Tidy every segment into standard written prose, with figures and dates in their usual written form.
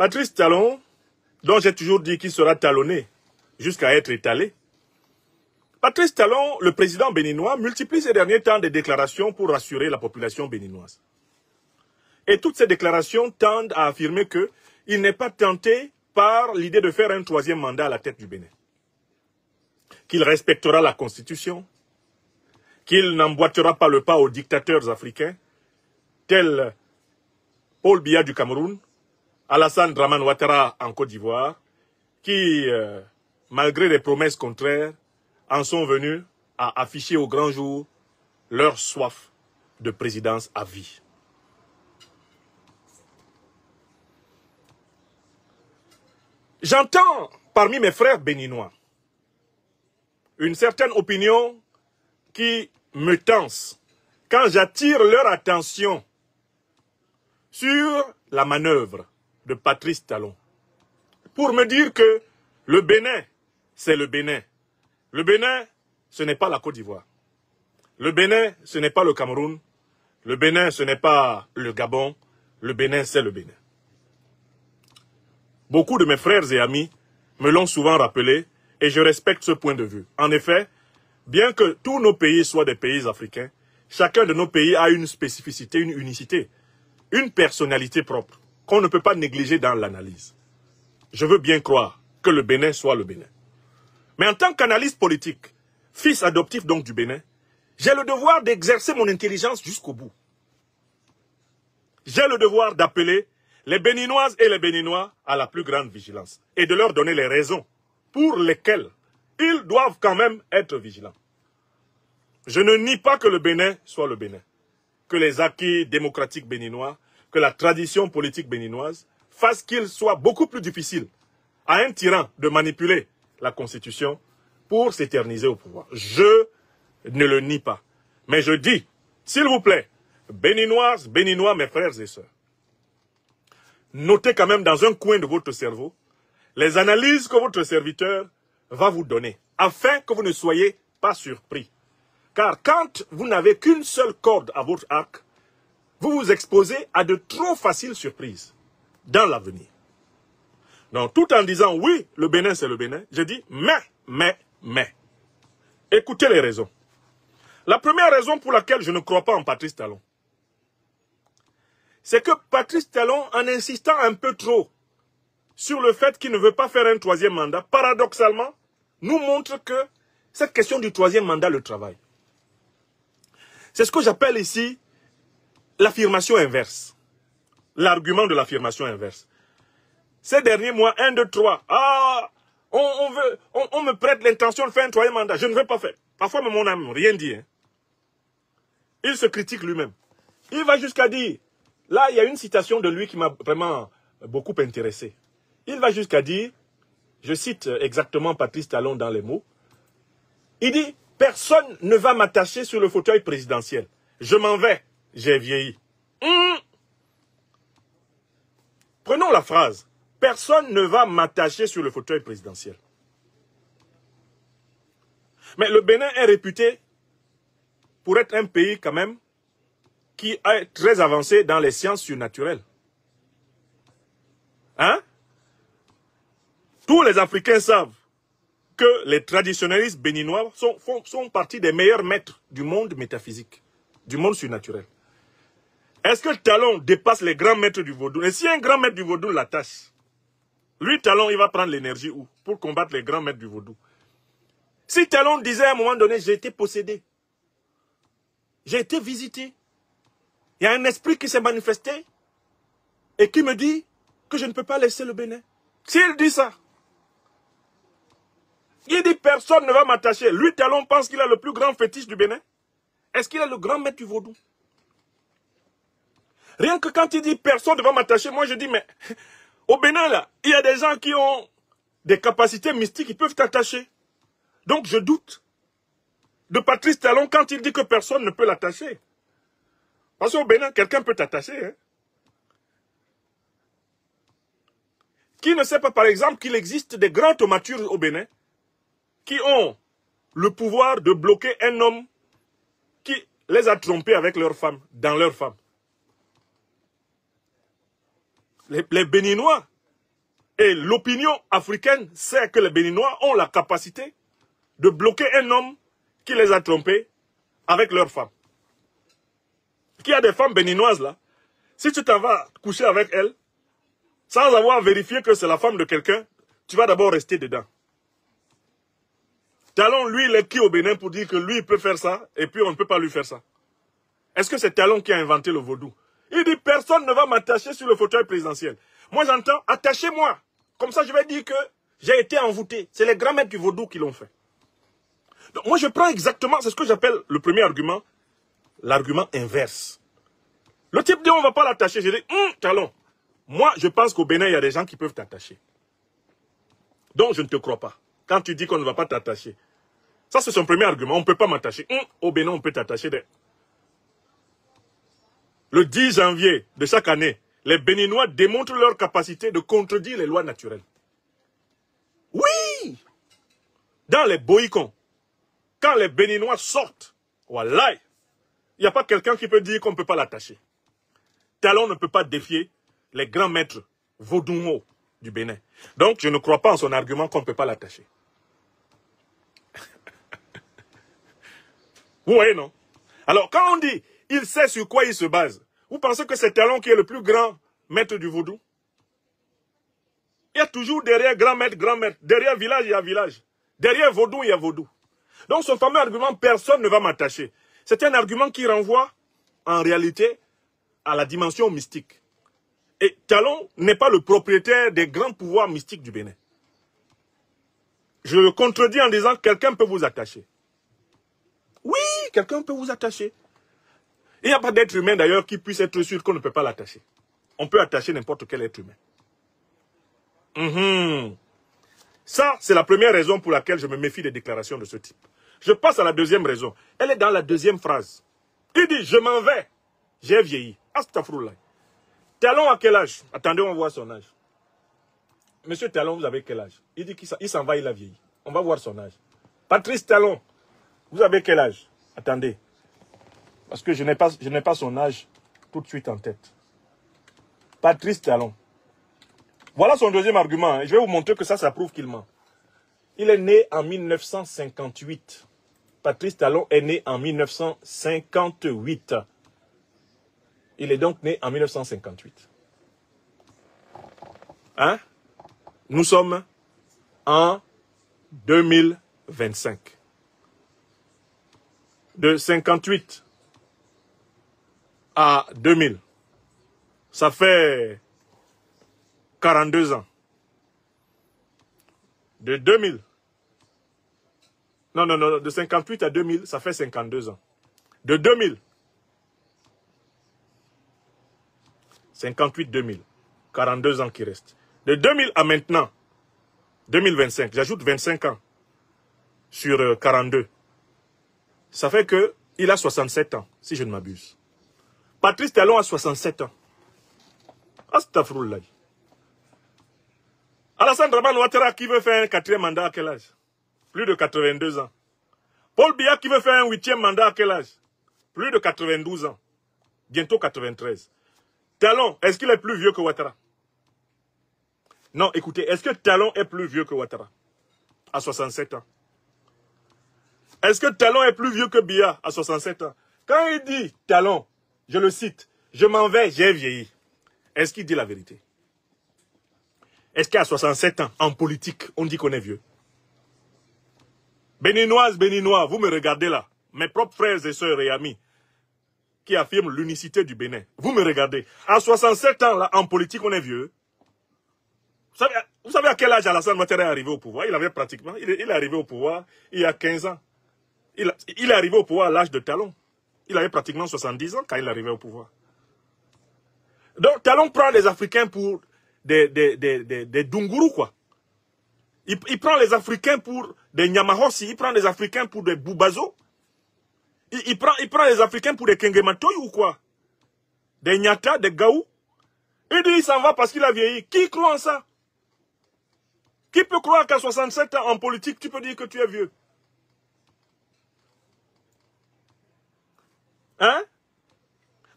Patrice Talon, dont j'ai toujours dit qu'il sera talonné jusqu'à être étalé. Patrice Talon, le président béninois, multiplie ces derniers temps des déclarations pour rassurer la population béninoise. Et toutes ces déclarations tendent à affirmer qu'il n'est pas tenté par l'idée de faire un troisième mandat à la tête du Bénin. Qu'il respectera la Constitution, qu'il n'emboîtera pas le pas aux dictateurs africains, tels Paul Biya du Cameroun, Alassane Dramane Ouattara en Côte d'Ivoire, qui, malgré les promesses contraires, en sont venus à afficher au grand jour leur soif de présidence à vie. J'entends parmi mes frères béninois une certaine opinion qui me tense quand j'attire leur attention sur la manœuvre de Patrice Talon pour me dire que le Bénin, c'est le Bénin. Le Bénin, ce n'est pas la Côte d'Ivoire. Le Bénin, ce n'est pas le Cameroun. Le Bénin, ce n'est pas le Gabon. Le Bénin, c'est le Bénin. Beaucoup de mes frères et amis me l'ont souvent rappelé et je respecte ce point de vue. En effet, bien que tous nos pays soient des pays africains, chacun de nos pays a une spécificité, une unicité, une personnalité propre qu'on ne peut pas négliger dans l'analyse. Je veux bien croire que le Bénin soit le Bénin. Mais en tant qu'analyste politique, fils adoptif donc du Bénin, j'ai le devoir d'exercer mon intelligence jusqu'au bout. J'ai le devoir d'appeler les Béninoises et les Béninois à la plus grande vigilance et de leur donner les raisons pour lesquelles ils doivent quand même être vigilants. Je ne nie pas que le Bénin soit le Bénin, que les acquis démocratiques béninois, que la tradition politique béninoise fasse qu'il soit beaucoup plus difficile à un tyran de manipuler la Constitution pour s'éterniser au pouvoir. Je ne le nie pas. Mais je dis, s'il vous plaît, Béninoises, Béninois, mes frères et sœurs, notez quand même dans un coin de votre cerveau les analyses que votre serviteur va vous donner, afin que vous ne soyez pas surpris. Car quand vous n'avez qu'une seule corde à votre arc, vous vous exposez à de trop faciles surprises dans l'avenir. Donc, tout en disant oui, le Bénin c'est le Bénin, je dis mais. Écoutez les raisons. La première raison pour laquelle je ne crois pas en Patrice Talon, c'est que Patrice Talon, en insistant un peu trop sur le fait qu'il ne veut pas faire un troisième mandat, paradoxalement, nous montre que cette question du troisième mandat le travaille. C'est ce que j'appelle ici l'affirmation inverse. L'argument de l'affirmation inverse. Ces derniers mois, 1, 2, 3, on me prête l'intention de faire un troisième mandat. Je ne veux pas faire. Parfois, même on n'a rien dit. Hein. Il se critique lui-même. Il va jusqu'à dire, là, il y a une citation de lui qui m'a vraiment beaucoup intéressé. Il va jusqu'à dire, je cite exactement Patrice Talon dans les mots, il dit, personne ne va m'attacher sur le fauteuil présidentiel. Je m'en vais, j'ai vieilli. Prenons la phrase. Personne ne va m'attacher sur le fauteuil présidentiel. Mais le Bénin est réputé pour être un pays quand même qui est très avancé dans les sciences surnaturelles. Hein? Tous les Africains savent que les traditionnalistes béninois sont partie des meilleurs maîtres du monde métaphysique, du monde surnaturel. Est-ce que Talon dépasse les grands maîtres du vaudou? Et si un grand maître du vaudou l'attache, lui, Talon, il va prendre l'énergie où? Pour combattre les grands maîtres du vaudou. Si Talon disait à un moment donné, j'ai été possédé, j'ai été visité, il y a un esprit qui s'est manifesté et qui me dit que je ne peux pas laisser le Bénin. S'il dit ça, il dit personne ne va m'attacher. Lui, Talon, pense qu'il a le plus grand fétiche du Bénin. Est-ce qu'il est le grand maître du vaudou? Rien que quand il dit personne ne va m'attacher, moi je dis mais au Bénin là, il y a des gens qui ont des capacités mystiques, ils peuvent t'attacher. Donc je doute de Patrice Talon quand il dit que personne ne peut l'attacher. Parce qu'au Bénin, quelqu'un peut t'attacher. Hein? Qui ne sait pas par exemple qu'il existe des grands thaumaturges au Bénin qui ont le pouvoir de bloquer un homme qui les a trompés avec leur femme, dans leur femme. Les Béninois Et l'opinion africaine sait que les Béninois ont la capacité de bloquer un homme qui les a trompés avec leurs femmes. Qu'il y a des femmes béninoises là, si tu t'en vas coucher avec elles, sans avoir vérifié que c'est la femme de quelqu'un, tu vas d'abord rester dedans. Talon, lui, il est qui au Bénin pour dire que lui, il peut faire ça, et puis on ne peut pas lui faire ça? Est-ce que c'est Talon qui a inventé le vaudou? Il dit, personne ne va m'attacher sur le fauteuil présidentiel. Moi, j'entends, attachez-moi. Comme ça, je vais dire que j'ai été envoûté. C'est les grands maîtres du vaudou qui l'ont fait. Donc, moi, je prends exactement, c'est ce que j'appelle le premier argument, l'argument inverse. Le type dit, on ne va pas l'attacher. J'ai dit, Talon, moi, je pense qu'au Bénin, il y a des gens qui peuvent t'attacher. Donc, je ne te crois pas. Quand tu dis qu'on ne va pas t'attacher. Ça, c'est son premier argument. On ne peut pas m'attacher. Au Bénin, on peut t'attacher. Le 10 janvier de chaque année, les Béninois démontrent leur capacité de contredire les lois naturelles. Oui! Dans les boïcons, quand les Béninois sortent, voilà, il n'y a pas quelqu'un qui peut dire qu'on ne peut pas l'attacher. Talon ne peut pas défier les grands maîtres vaudoumo du Bénin. Donc, je ne crois pas en son argument qu'on ne peut pas l'attacher. Vous voyez, non? Alors, quand on dit, il sait sur quoi il se base, vous pensez que c'est Talon qui est le plus grand maître du vaudou? Il y a toujours derrière grand maître. Derrière village, il y a village. Derrière vaudou, il y a vaudou. Donc, son fameux argument, personne ne va m'attacher. C'est un argument qui renvoie, en réalité, à la dimension mystique. Et Talon n'est pas le propriétaire des grands pouvoirs mystiques du Bénin. Je le contredis en disant que quelqu'un peut vous attacher. Oui, quelqu'un peut vous attacher. Il n'y a pas d'être humain d'ailleurs qui puisse être sûr qu'on ne peut pas l'attacher. On peut attacher n'importe quel être humain. Ça, c'est la première raison pour laquelle je me méfie des déclarations de ce type. Je passe à la deuxième raison. Elle est dans la deuxième phrase. Il dit, je m'en vais. J'ai vieilli. Astaghfirullah. Talon à quel âge? Attendez, on voit son âge. Monsieur Talon, vous avez quel âge? Il dit qu'il s'en va, il a vieilli. On va voir son âge. Patrice Talon, vous avez quel âge? Attendez. Parce que je n'ai pas son âge tout de suite en tête. Patrice Talon. Voilà son deuxième argument. Je vais vous montrer que ça prouve qu'il ment. Il est né en 1958. Patrice Talon est né en 1958. Il est donc né en 1958. Hein? Nous sommes en 2025. De 58 à 2000, ça fait 42 ans. De 2000, non, de 58 à 2000, ça fait 52 ans. De 2000, 58-2000, 42 ans qui restent. De 2000 à maintenant, 2025, j'ajoute 25 ans sur 42. Ça fait qu'il a 67 ans, si je ne m'abuse. Patrice Talon a 67 ans. Astaghfirullah. Alassane Dramane Ouattara qui veut faire un 4e mandat à quel âge? Plus de 82 ans. Paul Biya qui veut faire un 8e mandat à quel âge? Plus de 92 ans. Bientôt 93. Talon, est-ce qu'il est plus vieux que Ouattara? Non, écoutez, est-ce que Talon est plus vieux que Ouattara? À 67 ans. Est-ce que Talon est plus vieux que Biya? À 67 ans. Quand il dit Talon, je le cite, je m'en vais, j'ai vieilli. Est-ce qu'il dit la vérité? Est-ce qu'à 67 ans, en politique, on dit qu'on est vieux? Béninoises, Béninois, vous me regardez là, mes propres frères et sœurs et amis, qui affirment l'unicité du Bénin. Vous me regardez. À 67 ans, là, en politique, on est vieux. Vous savez à quel âge Alassane Ouattara est arrivé au pouvoir? Il avait pratiquement, il est arrivé au pouvoir il y a 15 ans. Il est arrivé au pouvoir à l'âge de Talon. Il avait pratiquement 70 ans quand il est arrivé au pouvoir. Donc, Talon prend les Africains pour des Dunguru, quoi. Il prend les Africains pour des Nyamahossi, il prend les Africains pour des Boubazo. Il prend les Africains pour des Kengematoy ou quoi? Des Nyata, des Gaou. Il dit il s'en va parce qu'il a vieilli. Qui croit en ça? Qui peut croire qu'à 67 ans en politique, tu peux dire que tu es vieux? Hein?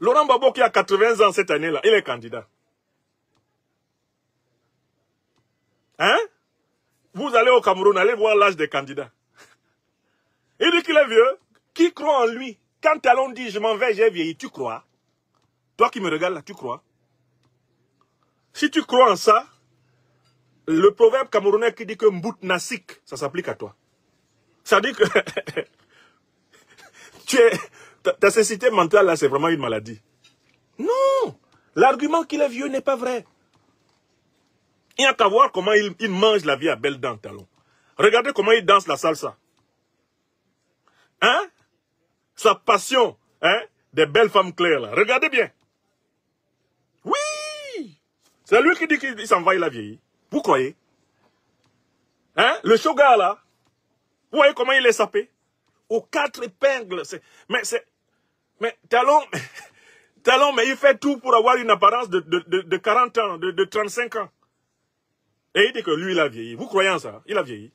Laurent Gbagbo qui a 80 ans cette année-là, il est candidat. Hein? Vous allez au Cameroun, allez voir l'âge des candidats. Il dit qu'il est vieux. Qui croit en lui? Quand Talon dit je m'en vais, j'ai vieilli, tu crois? Toi qui me regardes là, tu crois? Si tu crois en ça, le proverbe camerounais qui dit que Mbout Nassik, ça s'applique à toi. Ça dit que ta cécité mentale là, c'est vraiment une maladie. Non! L'argument qu'il est vieux n'est pas vrai. Il n'y a qu'à voir comment il mange la vie à belles dents, Talon. Regardez comment il danse la salsa. Hein? Sa passion, hein? Des belles femmes claires là. Regardez bien. Oui! C'est lui qui dit qu'il s'en va, il a vieilli. Vous croyez? Hein? Le shogun là. Vous voyez comment il est sapé? Aux 4 épingles. Mais Talon, Talon, mais il fait tout pour avoir une apparence de 40 ans, de 35 ans. Et il dit que lui, il a vieilli. Vous croyez en ça? Il a vieilli.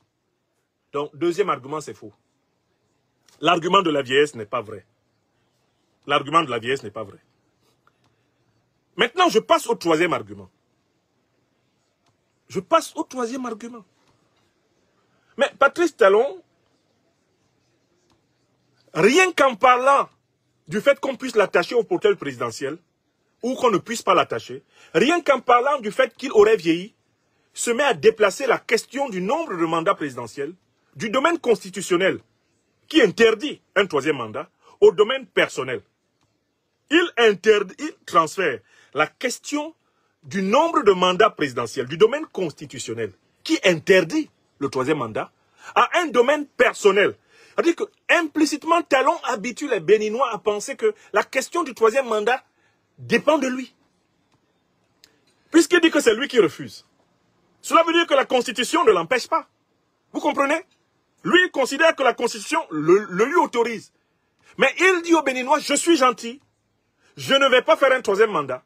Donc, deuxième argument, c'est faux. L'argument de la vieillesse n'est pas vrai. L'argument de la vieillesse n'est pas vrai. Maintenant, je passe au troisième argument. Je passe au troisième argument. Mais Patrice Talon, rien qu'en parlant du fait qu'on puisse l'attacher au portefeuille présidentiel, ou qu'on ne puisse pas l'attacher, rien qu'en parlant du fait qu'il aurait vieilli, se met à déplacer la question du nombre de mandats présidentiels du domaine constitutionnel qui interdit un troisième mandat au domaine personnel. Il transfère la question du nombre de mandats présidentiels du domaine constitutionnel qui interdit le troisième mandat à un domaine personnel. C'est-à-dire que implicitement, Talon habitue les Béninois à penser que la question du troisième mandat dépend de lui. Puisqu'il dit que c'est lui qui refuse. Cela veut dire que la Constitution ne l'empêche pas. Vous comprenez? Lui, il considère que la Constitution le lui autorise. Mais il dit aux Béninois, je suis gentil, je ne vais pas faire un troisième mandat.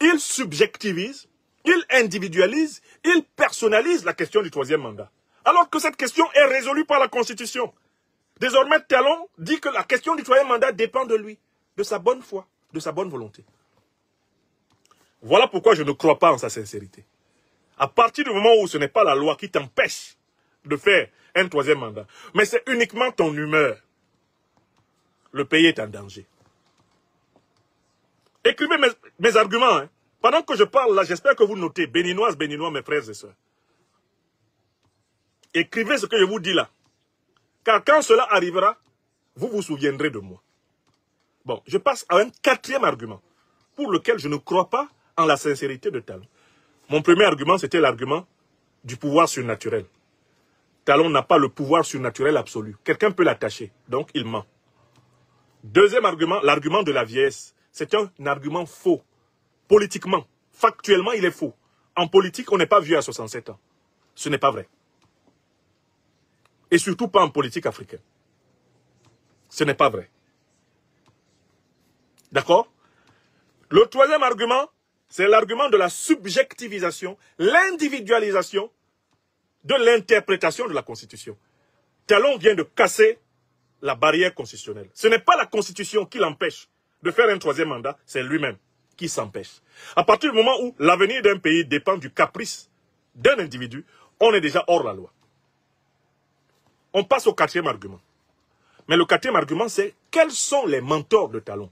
Il subjectivise, il individualise, il personnalise la question du troisième mandat. Alors que cette question est résolue par la Constitution. Désormais, Talon dit que la question du troisième mandat dépend de lui, de sa bonne foi, de sa bonne volonté. Voilà pourquoi je ne crois pas en sa sincérité. À partir du moment où ce n'est pas la loi qui t'empêche de faire un troisième mandat, mais c'est uniquement ton humeur, le pays est en danger. Écrivez mes arguments. Hein. Pendant que je parle là, j'espère que vous notez, Béninoises, Béninois, mes frères et sœurs. Écrivez ce que je vous dis là. Car quand cela arrivera, vous vous souviendrez de moi. Bon, je passe à un quatrième argument, pour lequel je ne crois pas en la sincérité de Talon. Mon premier argument, c'était l'argument du pouvoir surnaturel. Talon n'a pas le pouvoir surnaturel absolu. Quelqu'un peut l'attacher, donc il ment. Deuxième argument, l'argument de la vieillesse. C'est un argument faux. Politiquement, factuellement, il est faux. En politique, on n'est pas vieux à 67 ans. Ce n'est pas vrai. Et surtout pas en politique africaine. Ce n'est pas vrai. D'accord? Le troisième argument, c'est l'argument de la subjectivisation, l'individualisation de l'interprétation de la Constitution. Talon vient de casser la barrière constitutionnelle. Ce n'est pas la Constitution qui l'empêche de faire un troisième mandat, c'est lui-même qui s'empêche. À partir du moment où l'avenir d'un pays dépend du caprice d'un individu, on est déjà hors la loi. On passe au quatrième argument. Mais le quatrième argument, c'est quels sont les mentors de Talon?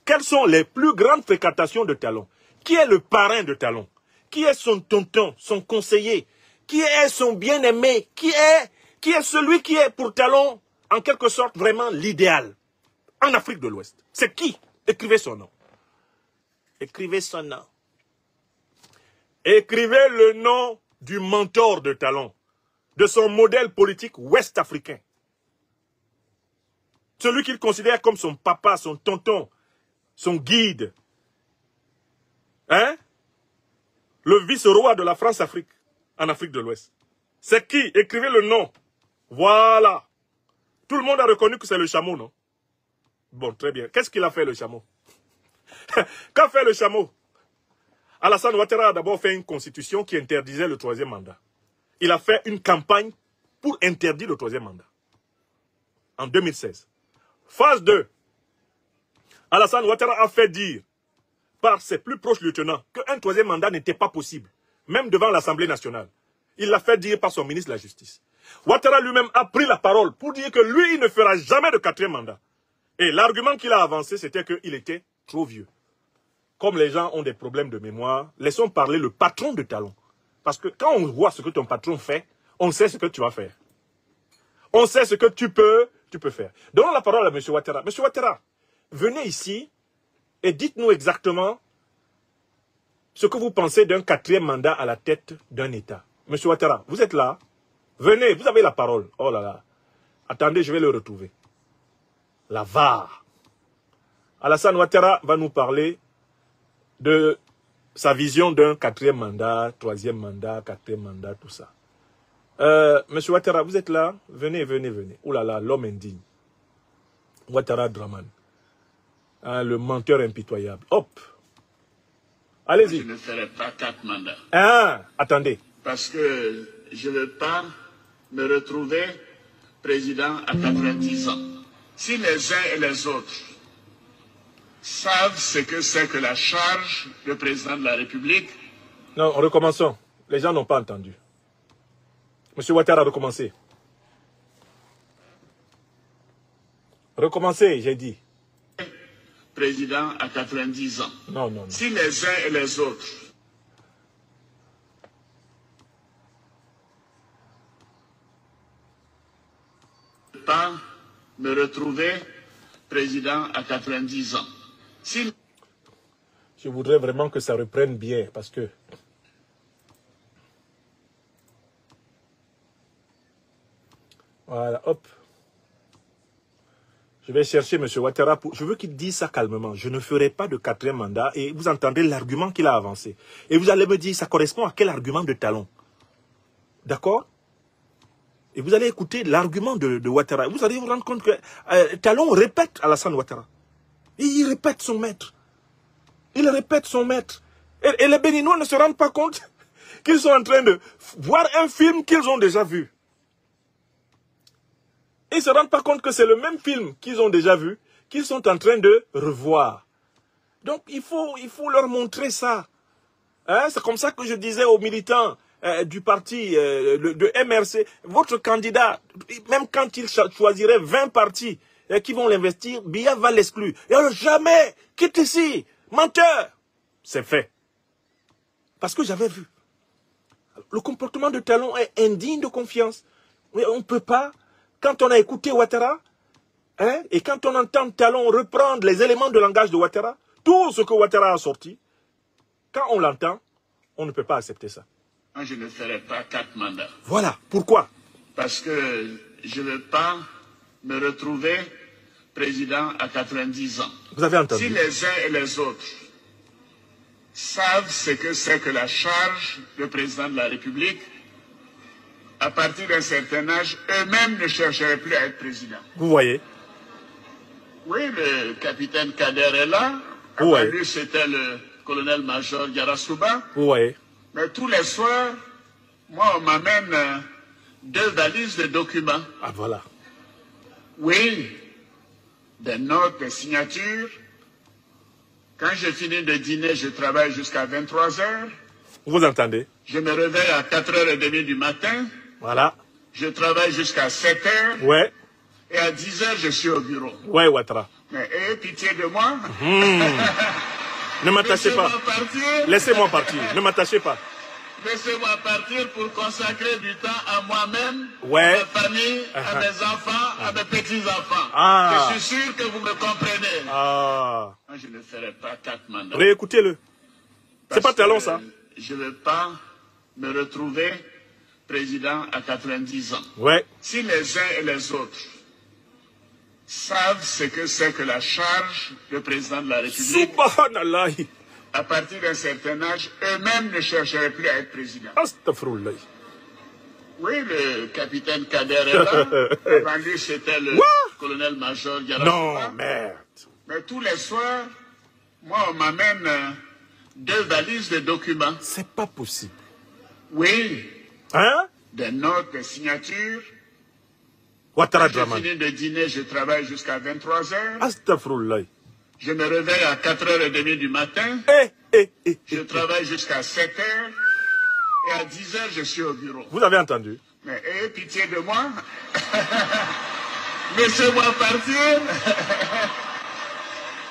Quelles sont les plus grandes fréquentations de Talon? Qui est le parrain de Talon? Qui est son tonton, son conseiller? Qui est son bien-aimé? Qui est celui qui est pour Talon, en quelque sorte, vraiment l'idéal en Afrique de l'Ouest? C'est qui? Écrivez son nom. Écrivez son nom. Écrivez le nom du mentor de Talon, de son modèle politique ouest-africain. Celui qu'il considère comme son papa, son tonton, son guide. Hein? Le vice-roi de la France-Afrique, en Afrique de l'Ouest. C'est qui? Écrivez le nom. Voilà. Tout le monde a reconnu que c'est le chameau, non? Bon, très bien. Qu'est-ce qu'il a fait, le chameau? Qu'a fait le chameau? Alassane Ouattara a d'abord fait une constitution qui interdisait le troisième mandat. Il a fait une campagne pour interdire le troisième mandat. En 2016. Phase 2. Alassane Ouattara a fait dire par ses plus proches lieutenants qu'un troisième mandat n'était pas possible. même devant l'Assemblée nationale. Il l'a fait dire par son ministre de la Justice. Ouattara lui-même a pris la parole pour dire que lui, il ne fera jamais de 4e mandat. Et l'argument qu'il a avancé, c'était qu'il était trop vieux. Comme les gens ont des problèmes de mémoire, laissons parler le patron de Talon. Parce que quand on voit ce que ton patron fait, on sait ce que tu vas faire. On sait ce que tu peux faire. Donnons la parole à M. Ouattara. M. Ouattara, venez ici et dites-nous exactement ce que vous pensez d'un 4e mandat à la tête d'un État. M. Ouattara, vous êtes là? Venez, vous avez la parole. Oh là là. Attendez, je vais le retrouver. La VAR. Alassane Ouattara va nous parler de sa vision d'un 4e mandat, 3e mandat, 4e mandat, tout ça. Monsieur Ouattara, vous êtes là? Venez, venez, venez. Oh là là, l'homme indigne. Ouattara Draman. Hein, le menteur impitoyable. Hop. Allez-y. Je ne ferai pas 4 mandats. Ah, attendez. Parce que je ne veux pas me retrouver président à 90 ans. Si les uns et les autres savent ce que c'est que la charge de président de la République. Non, recommençons. Les gens n'ont pas entendu. Monsieur Ouattara, recommencez. Recommencez, j'ai dit. Président à 90 ans. Non, non, non. Si les uns et les autres pas me retrouver président à 90 ans. Si... Je voudrais vraiment que ça reprenne bien parce que... Voilà, hop. Je vais chercher M. Ouattara. Je veux qu'il dise ça calmement. Je ne ferai pas de 4e mandat et vous entendez l'argument qu'il a avancé. Et vous allez me dire, ça correspond à quel argument de Talon? D'accord? Et vous allez écouter l'argument de Ouattara. Vous allez vous rendre compte que Talon répète Alassane Ouattara. Et il répète son maître. Il répète son maître. Et les Béninois ne se rendent pas compte qu'ils sont en train de voir un film qu'ils ont déjà vu. Ils ne se rendent pas compte que c'est le même film qu'ils ont déjà vu, qu'ils sont en train de revoir. Donc il faut leur montrer ça. Hein? C'est comme ça que je disais aux militants du parti de MRC, votre candidat, même quand il choisirait 20 partis qui vont l'investir, Biya va l'exclure. Et alors jamais, quitte ici, menteur. C'est fait. Parce que j'avais vu. Le comportement de Talon est indigne de confiance. Mais on ne peut pas, quand on a écouté Ouattara, hein, et quand on entend Talon reprendre les éléments de langage de Ouattara, tout ce que Ouattara a sorti, quand on l'entend, on ne peut pas accepter ça. Je ne ferai pas 4 mandats. Voilà. Pourquoi? Parce que je ne veux pas me retrouver président à 90 ans. Vous avez entendu? Si les uns et les autres savent ce que c'est que la charge de président de la République, à partir d'un certain âge, eux-mêmes ne chercheraient plus à être président. Vous voyez? Oui, le capitaine Kader est là. Oui. Avant lui, c'était le colonel-major Yarasuba. Vous voyez? Mais tous les soirs, moi, on m'amène 2 valises de documents. Ah, voilà. Oui, des notes, des signatures. Quand je finis de dîner, je travaille jusqu'à 23 heures. Vous entendez? Je me réveille à 4h30 du matin. Voilà. Je travaille jusqu'à 7 heures. Ouais. Et à 10 heures, je suis au bureau. Ouais, Ouattara. Mais ayez pitié de moi. Ne m'attachez pas. Laissez-moi partir. Ne m'attachez pas. Laissez-moi partir pour consacrer du temps à moi-même, Ouais. à ma famille, à mes enfants, à mes petits-enfants. Ah. Je suis sûr que vous me comprenez. Ah. Moi, je ne ferai pas 4 mandats. Réécoutez-le. C'est pas Talon, ça. Je ne veux pas me retrouver président à 90 ans. Ouais. Si les uns et les autres savent ce que c'est que la charge de président de la République, Subhanallah. à partir d'un certain âge, eux-mêmes ne chercheraient plus à être président. Astaghfirullah. Oui, le capitaine Kader est là. Avant lui, c'était le colonel-major Yarasuba. Non, merde. Mais tous les soirs, moi, on m'amène 2 valises de documents. C'est pas possible. Oui, Hein? des notes, des signatures. Ouattara Quand je Draman. finis de dîner, je travaille jusqu'à 23 heures. Astaghfirullah. Je me réveille à 4h30 du matin. Eh. Je travaille jusqu'à 7 heures. Et à 10 heures, je suis au bureau. Vous avez entendu? Mais ayez pitié de moi. Laissez-moi partir.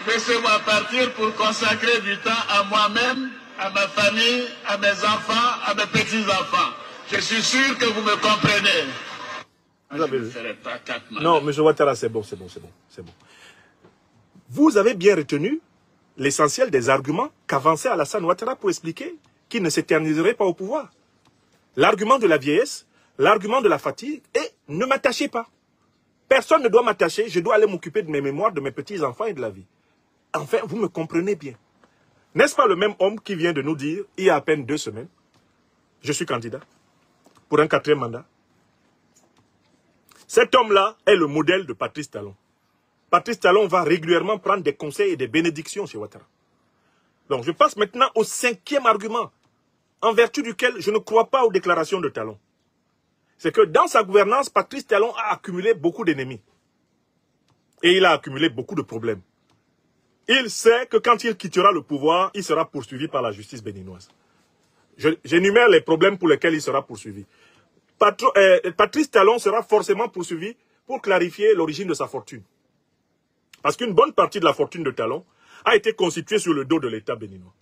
Laissez-moi partir pour consacrer du temps à moi-même, à ma famille, à mes enfants, à mes petits-enfants. Je suis sûr que vous me comprenez. Vous avez je ne vu? ferai pas 4 mandats. Non, M. Ouattara, c'est bon, c'est bon, c'est bon, c'est bon. Vous avez bien retenu l'essentiel des arguments qu'avançait Alassane Ouattara pour expliquer qu'il ne s'éterniserait pas au pouvoir. L'argument de la vieillesse, l'argument de la fatigue, et ne m'attachez pas. Personne ne doit m'attacher, je dois aller m'occuper de mes mémoires, de mes petits-enfants et de la vie. Enfin, vous me comprenez bien. N'est-ce pas le même homme qui vient de nous dire, il y a à peine 2 semaines, je suis candidat pour un 4e mandat? Cet homme-là est le modèle de Patrice Talon. Patrice Talon va régulièrement prendre des conseils et des bénédictions chez Ouattara. Donc, je passe maintenant au 5e argument, en vertu duquel je ne crois pas aux déclarations de Talon. C'est que dans sa gouvernance, Patrice Talon a accumulé beaucoup d'ennemis. Et il a accumulé beaucoup de problèmes. Il sait que quand il quittera le pouvoir, il sera poursuivi par la justice béninoise. J'énumère les problèmes pour lesquels il sera poursuivi. Patrice Talon sera forcément poursuivi pour clarifier l'origine de sa fortune. Parce qu'une bonne partie de la fortune de Talon a été constituée sur le dos de l'État béninois.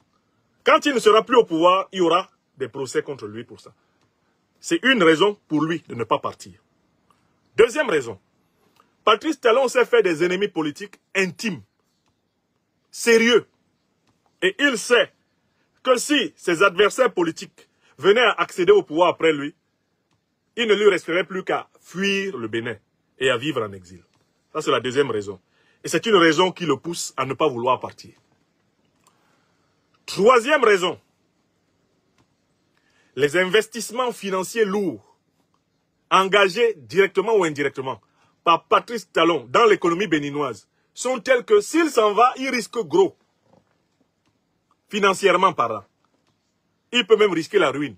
Quand il ne sera plus au pouvoir, il y aura des procès contre lui pour ça. C'est une raison pour lui de ne pas partir. Deuxième raison, Patrice Talon s'est fait des ennemis politiques intimes, sérieux. Et il sait que si ses adversaires politiques venaient à accéder au pouvoir après lui, il ne lui resterait plus qu'à fuir le Bénin et à vivre en exil. Ça, c'est la deuxième raison. Et c'est une raison qui le pousse à ne pas vouloir partir. Troisième raison, les investissements financiers lourds, engagés directement ou indirectement par Patrice Talon dans l'économie béninoise, sont tels que s'il s'en va, il risque gros, financièrement parlant. Il peut même risquer la ruine.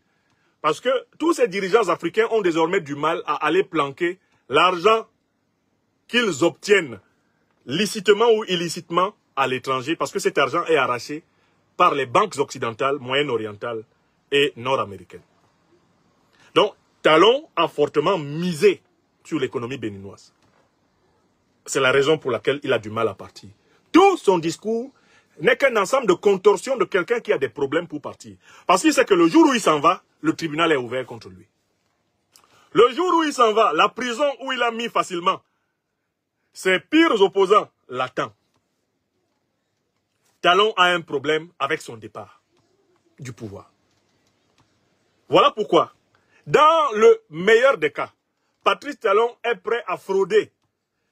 Parce que tous ces dirigeants africains ont désormais du mal à aller planquer l'argent qu'ils obtiennent licitement ou illicitement à l'étranger, parce que cet argent est arraché par les banques occidentales, moyen-orientales et nord-américaines. Donc, Talon a fortement misé sur l'économie béninoise. C'est la raison pour laquelle il a du mal à partir. Tout son discours n'est qu'un ensemble de contorsions de quelqu'un qui a des problèmes pour partir. Parce qu'il sait que le jour où il s'en va, le tribunal est ouvert contre lui. Le jour où il s'en va, la prison où il a mis facilement ses pires opposants l'attend. Talon a un problème avec son départ du pouvoir. Voilà pourquoi, dans le meilleur des cas, Patrice Talon est prêt à frauder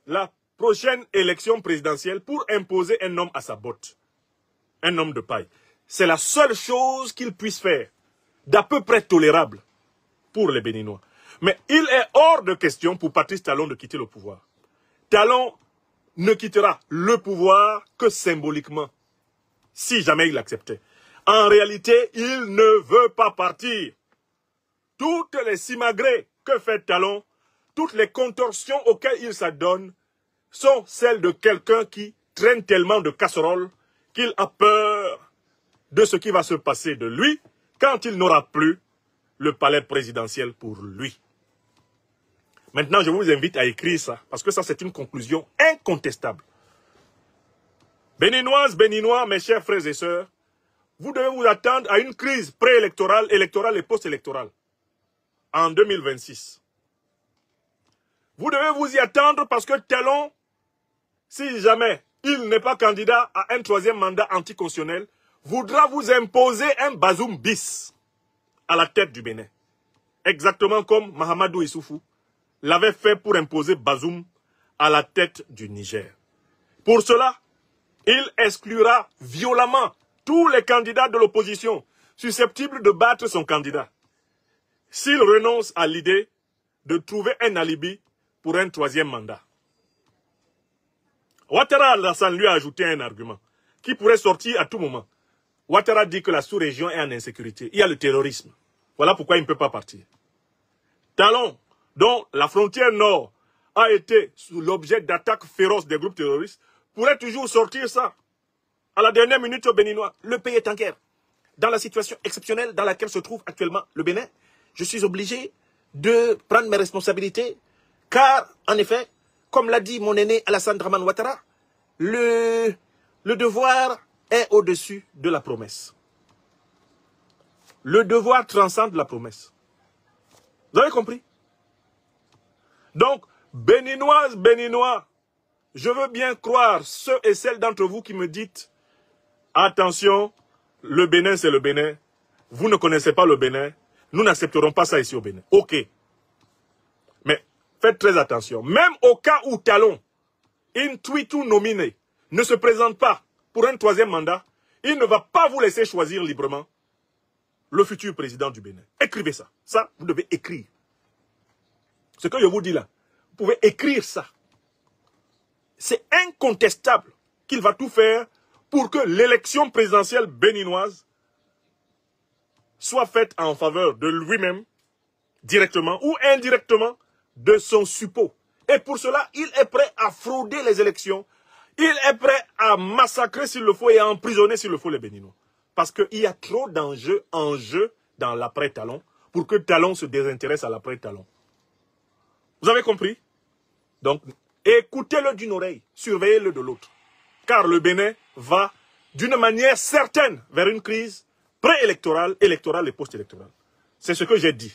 la prochaine élection présidentielle pour imposer un homme à sa botte. Un homme de paille. C'est la seule chose qu'il puisse faire, d'à peu près tolérable pour les Béninois. Mais il est hors de question pour Patrice Talon de quitter le pouvoir. Talon ne quittera le pouvoir que symboliquement, si jamais il l'acceptait. En réalité, il ne veut pas partir. Toutes les simagrées que fait Talon, toutes les contorsions auxquelles il s'adonne, sont celles de quelqu'un qui traîne tellement de casseroles qu'il a peur de ce qui va se passer de lui quand il n'aura plus le palais présidentiel pour lui. Maintenant, je vous invite à écrire ça, parce que ça, c'est une conclusion incontestable. Béninoises, Béninois, mes chers frères et sœurs, vous devez vous attendre à une crise préélectorale, électorale et post-électorale en 2026. Vous devez vous y attendre parce que Talon, si jamais il n'est pas candidat à un 3e mandat anticonstitutionnel, voudra vous imposer un Bazoum bis à la tête du Bénin. Exactement comme Mahamadou Issoufou l'avait fait pour imposer Bazoum à la tête du Niger. Pour cela, il exclura violemment tous les candidats de l'opposition susceptibles de battre son candidat, s'il renonce à l'idée de trouver un alibi pour un 3e mandat. Ouattara Alassane lui a ajouté un argument qui pourrait sortir à tout moment. Ouattara dit que la sous-région est en insécurité. Il y a le terrorisme. Voilà pourquoi il ne peut pas partir. Talon, dont la frontière nord a été sous l'objet d'attaques féroces des groupes terroristes, pourrait toujours sortir ça. À la dernière minute au Béninois, le pays est en guerre. dans la situation exceptionnelle dans laquelle se trouve actuellement le Bénin, je suis obligé de prendre mes responsabilités, car, en effet, comme l'a dit mon aîné Alassane Dramane Ouattara, le devoir est au-dessus de la promesse. Le devoir transcende la promesse. Vous avez compris? Donc, Béninoises, Béninois, je veux bien croire ceux et celles d'entre vous qui me dites « Attention, le Bénin c'est le Bénin, vous ne connaissez pas le Bénin, nous n'accepterons pas ça ici au Bénin. » Ok. Mais faites très attention. Même au cas où Talon, Intuitu nominé, ne se présente pas pour un troisième mandat, il ne va pas vous laisser choisir librement le futur président du Bénin. Écrivez ça. Ça, vous devez écrire. Ce que je vous dis là, vous pouvez écrire ça. C'est incontestable qu'il va tout faire pour que l'élection présidentielle béninoise soit faite en faveur de lui-même, directement ou indirectement, de son suppôt. Et pour cela, il est prêt à frauder les élections. Il est prêt à massacrer s'il le faut et à emprisonner s'il le faut les Béninois. Parce qu'il y a trop d'enjeux en jeu dans l'après-Talon pour que Talon se désintéresse à l'après-Talon. Vous avez compris? Donc, écoutez-le d'une oreille, surveillez-le de l'autre. Car le Bénin va, d'une manière certaine, vers une crise préélectorale, électorale et post-électorale. C'est ce que j'ai dit.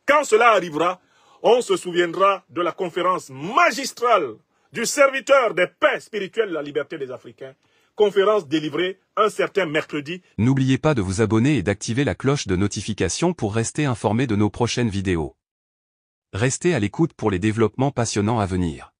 Quand cela arrivera, on se souviendra de la conférence magistrale du serviteur des paix spirituelles de la liberté des Africains, conférence délivrée un certain mercredi. N'oubliez pas de vous abonner et d'activer la cloche de notification pour rester informé de nos prochaines vidéos. Restez à l'écoute pour les développements passionnants à venir.